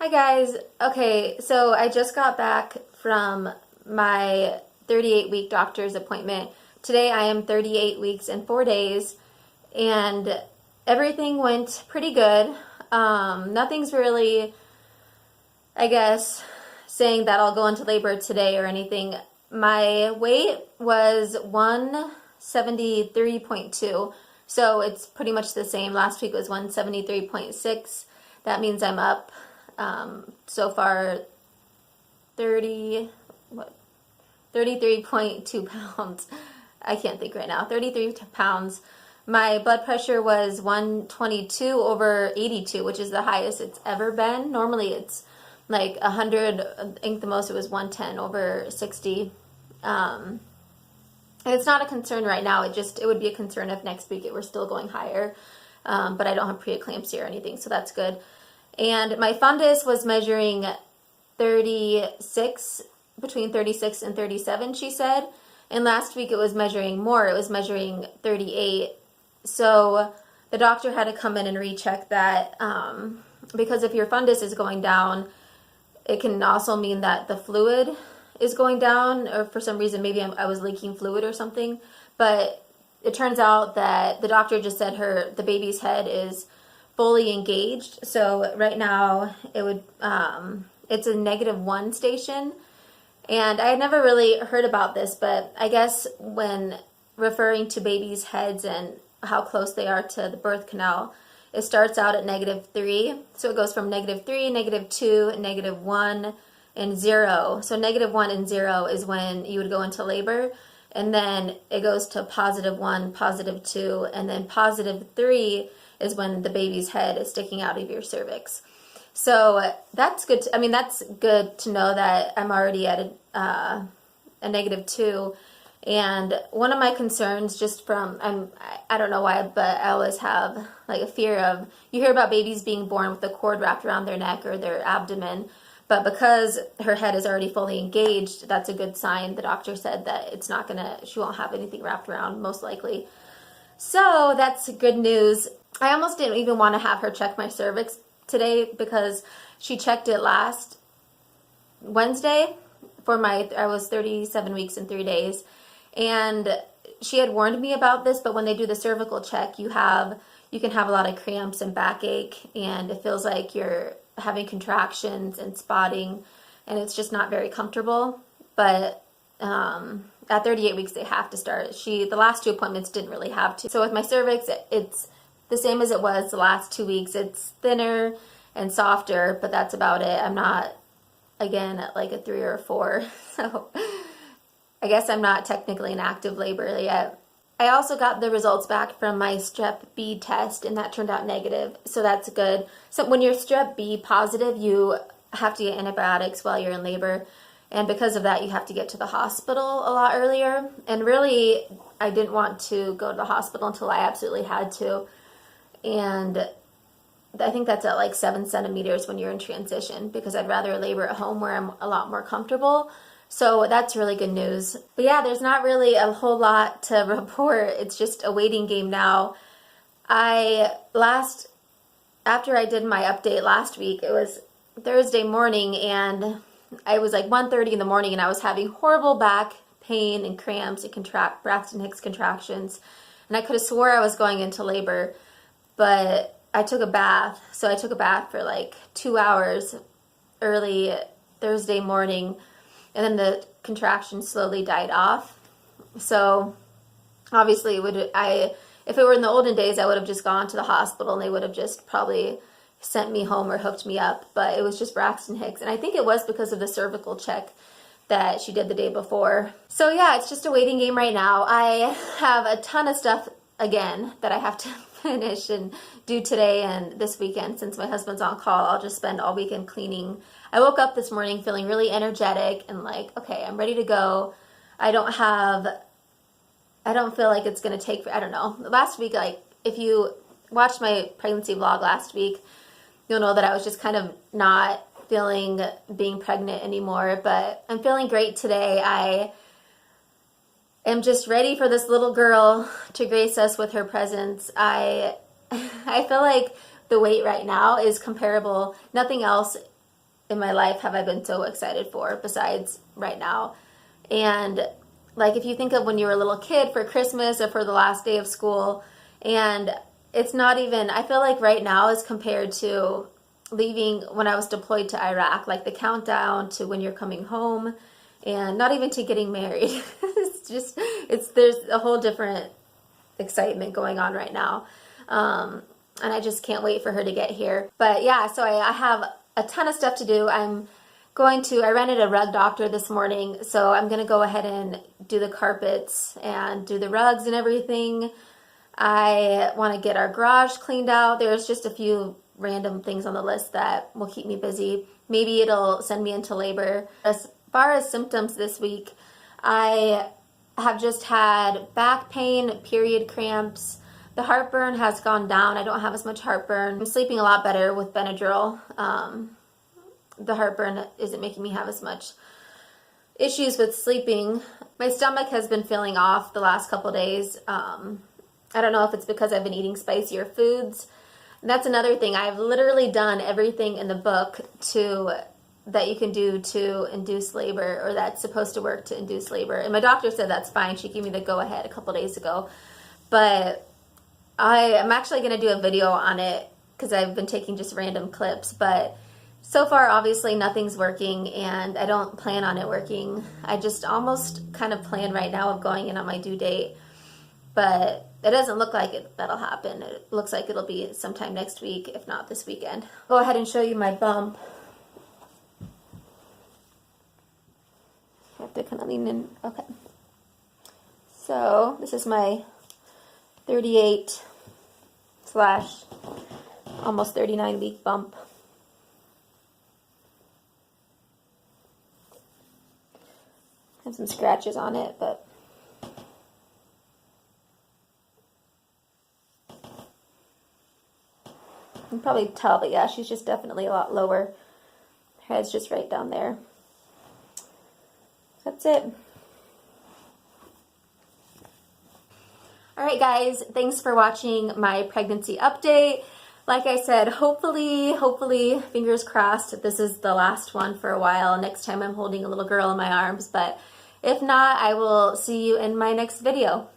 Hi guys. Okay, so I just got back from my 38-week doctor's appointment. Today I am 38 weeks and 4 days, and everything went pretty good. Nothing's really, I guess, saying that I'll go into labor today or anything. My weight was 173.2, so it's pretty much the same. Last week was 173.6. That means I'm up so far 33.2 pounds. I can't think right now. 33 pounds. My blood pressure was 122 over 82, which is the highest it's ever been. Normally it's like 100. I think the most it was 110 over 60. And it's not a concern right now. It would be a concern if next week it were still going higher. But I don't have preeclampsia or anything, so that's good. And my fundus was measuring 36, between 36 and 37, she said. And last week it was measuring more. It was measuring 38. So the doctor had to come in and recheck that, because if your fundus is going down, it can also mean that the fluid is going down, or for some reason maybe I was leaking fluid or something. But it turns out that the doctor just said the baby's head is fully engaged. So right now it's a -1 station. And I had never really heard about this, but I guess when referring to babies' heads and how close they are to the birth canal, it starts out at -3. So it goes from -3, -2, -1, and 0. So -1 and 0 is when you would go into labor. And then it goes to +1, +2, and then +3 is when the baby's head is sticking out of your cervix. So that's good. That's good to know that I'm already at a -2. And one of my concerns, I don't know why, but I always have like a fear of, you hear about babies being born with a cord wrapped around their neck or their abdomen, but because her head is already fully engaged, that's a good sign. The doctor said that she won't have anything wrapped around, most likely. So that's good news. I almost didn't even want to have her check my cervix today because she checked it last Wednesday I was 37 weeks and 3 days. And she had warned me about this, but when they do the cervical check, you can have a lot of cramps and backache, and it feels like you're having contractions and spotting, and it's just not very comfortable. But at 38 weeks, they have to start. The last 2 appointments didn't really have to. So with my cervix, it's the same as it was the last 2 weeks. It's thinner and softer, but that's about it. I'm not, again, at like a 3 or a 4. So I guess I'm not technically in active labor yet. I also got the results back from my strep B test, and that turned out negative. So that's good. So when you're strep B positive, you have to get antibiotics while you're in labor. And because of that, you have to get to the hospital a lot earlier. And really, I didn't want to go to the hospital until I absolutely had to. And I think that's at like 7 centimeters when you're in transition, because I'd rather labor at home where I'm a lot more comfortable. So that's really good news. But yeah, there's not really a whole lot to report. It's just a waiting game now. After I did my update last week, it was Thursday morning, and I was like 1:30 in the morning, and I was having horrible back pain and cramps and Braxton Hicks contractions. And I could have swore I was going into labor, but I took a bath. So I took a bath for like 2 hours early Thursday morning, and then the contractions slowly died off. So obviously if it were in the olden days, I would have just gone to the hospital and they would have just probably sent me home or hooked me up. But it was just Braxton Hicks. And I think it was because of the cervical check that she did the day before. So yeah, it's just a waiting game right now. I have a ton of stuff again that I have to finish and do today and this weekend. Since my husband's on call, I'll just spend all weekend cleaning. I woke up this morning feeling really energetic and like, okay, I'm ready to go. I don't feel like it's going to take, I don't know. Last week, like if you watched my pregnancy vlog last week, you'll know that I was just kind of not feeling being pregnant anymore, but I'm feeling great today. I am just ready for this little girl to grace us with her presence. I feel like the weight right now is comparable. Nothing else in my life have I been so excited for besides right now? And like if you think of when you were a little kid for Christmas or for the last day of school, and it's not even, I feel like right now as compared to leaving when I was deployed to Iraq, like the countdown to when you're coming home and not even to getting married. There's a whole different excitement going on right now. And I just can't wait for her to get here. But yeah, so I have a ton of stuff to do. I rented a rug doctor this morning, so I'm going to go ahead and do the carpets and do the rugs and everything. I want to get our garage cleaned out. There's just a few random things on the list that will keep me busy. Maybe it'll send me into labor. As far as symptoms this week, I have just had back pain, period cramps. The heartburn has gone down. I don't have as much heartburn. I'm sleeping a lot better with Benadryl. The heartburn isn't making me have as much issues with sleeping. My stomach has been feeling off the last couple days. I don't know if it's because I've been eating spicier foods. That's another thing. I've literally done everything in the book that you can do to induce labor, or that's supposed to work to induce labor. And my doctor said that's fine. She gave me the go-ahead a couple days ago. But I am actually going to do a video on it because I've been taking just random clips. But so far, obviously, nothing's working, and I don't plan on it working. I just almost kind of plan right now of going in on my due date. But it doesn't look like that'll happen. It looks like it'll be sometime next week, if not this weekend. Go ahead and show you my bump. I have to kind of lean in. Okay. So this is my 38 / almost 39 week bump. I have some scratches on it, but you can probably tell, but yeah, she's just definitely a lot lower. Her head's just right down there. That's it. All right, guys, thanks for watching my pregnancy update. Like I said, hopefully, fingers crossed, this is the last one for a while. Next time I'm holding a little girl in my arms, but if not, I will see you in my next video.